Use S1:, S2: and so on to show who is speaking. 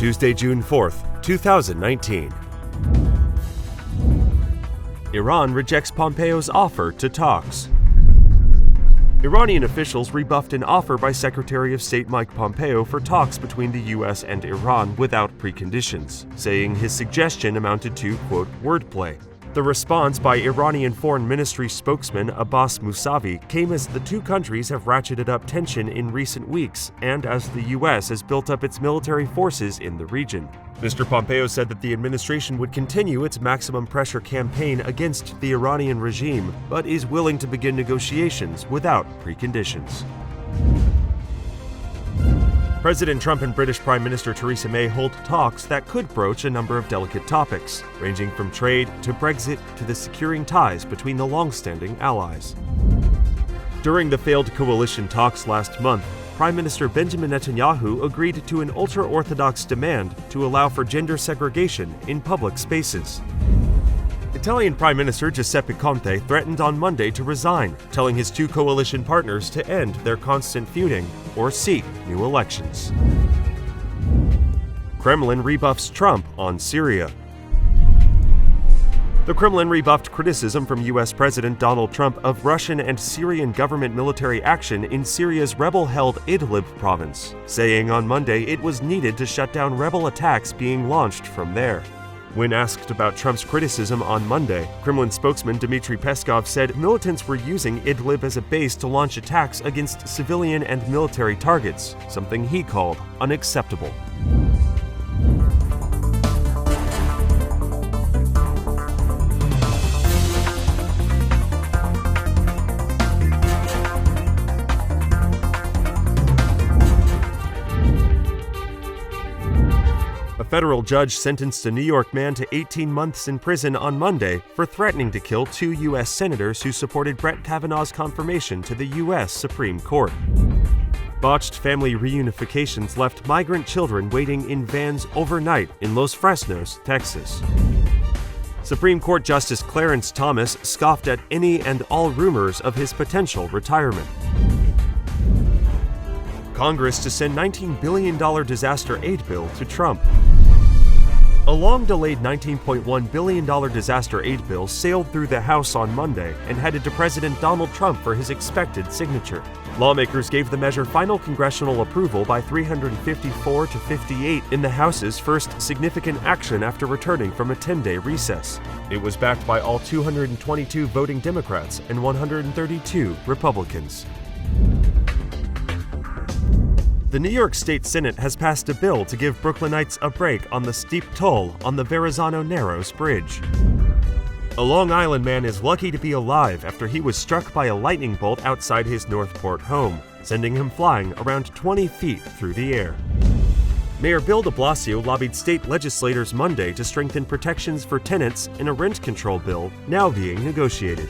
S1: Tuesday, June 4th, 2019. Iran rejects Pompeo's offer to talks. Iranian officials rebuffed an offer by Secretary of State Mike Pompeo for talks between the U.S. and Iran without preconditions, saying his suggestion amounted to, quote, wordplay. The response by Iranian Foreign Ministry spokesman Abbas Mousavi came as the two countries have ratcheted up tension in recent weeks and as the U.S. has built up its military forces in the region. Mr. Pompeo said that the administration would continue its maximum pressure campaign against the Iranian regime, but is willing to begin negotiations without preconditions. President Trump and British Prime Minister Theresa May hold talks that could broach a number of delicate topics, ranging from trade to Brexit to the securing ties between the long-standing allies. During the failed coalition talks last month, Prime Minister Benjamin Netanyahu agreed to an ultra-Orthodox demand to allow for gender segregation in public spaces. Italian Prime Minister Giuseppe Conte threatened on Monday to resign, telling his two coalition partners to end their constant feuding or seek new elections. Kremlin rebuffs Trump on Syria. The Kremlin rebuffed criticism from U.S. President Donald Trump of Russian and Syrian government military action in Syria's rebel-held Idlib province, saying on Monday it was needed to shut down rebel attacks being launched from there. When asked about Trump's criticism on Monday, Kremlin spokesman Dmitry Peskov said militants were using Idlib as a base to launch attacks against civilian and military targets, something he called unacceptable. A federal judge sentenced a New York man to 18 months in prison on Monday for threatening to kill two U.S. senators who supported Brett Kavanaugh's confirmation to the U.S. Supreme Court. Botched family reunifications left migrant children waiting in vans overnight in Los Fresnos, Texas. Supreme Court Justice Clarence Thomas scoffed at any and all rumors of his potential retirement. Congress to send $19 billion disaster aid bill to Trump. A long-delayed $19.1 billion disaster aid bill sailed through the House on Monday and headed to President Donald Trump for his expected signature. Lawmakers gave the measure final congressional approval by 354 to 58 in the House's first significant action after returning from a 10-day recess. It was backed by all 222 voting Democrats and 132 Republicans. The New York State Senate has passed a bill to give Brooklynites a break on the steep toll on the Verrazano Narrows Bridge. A Long Island man is lucky to be alive after he was struck by a lightning bolt outside his Northport home, sending him flying around 20 feet through the air. Mayor Bill de Blasio lobbied state legislators Monday to strengthen protections for tenants in a rent control bill now being negotiated.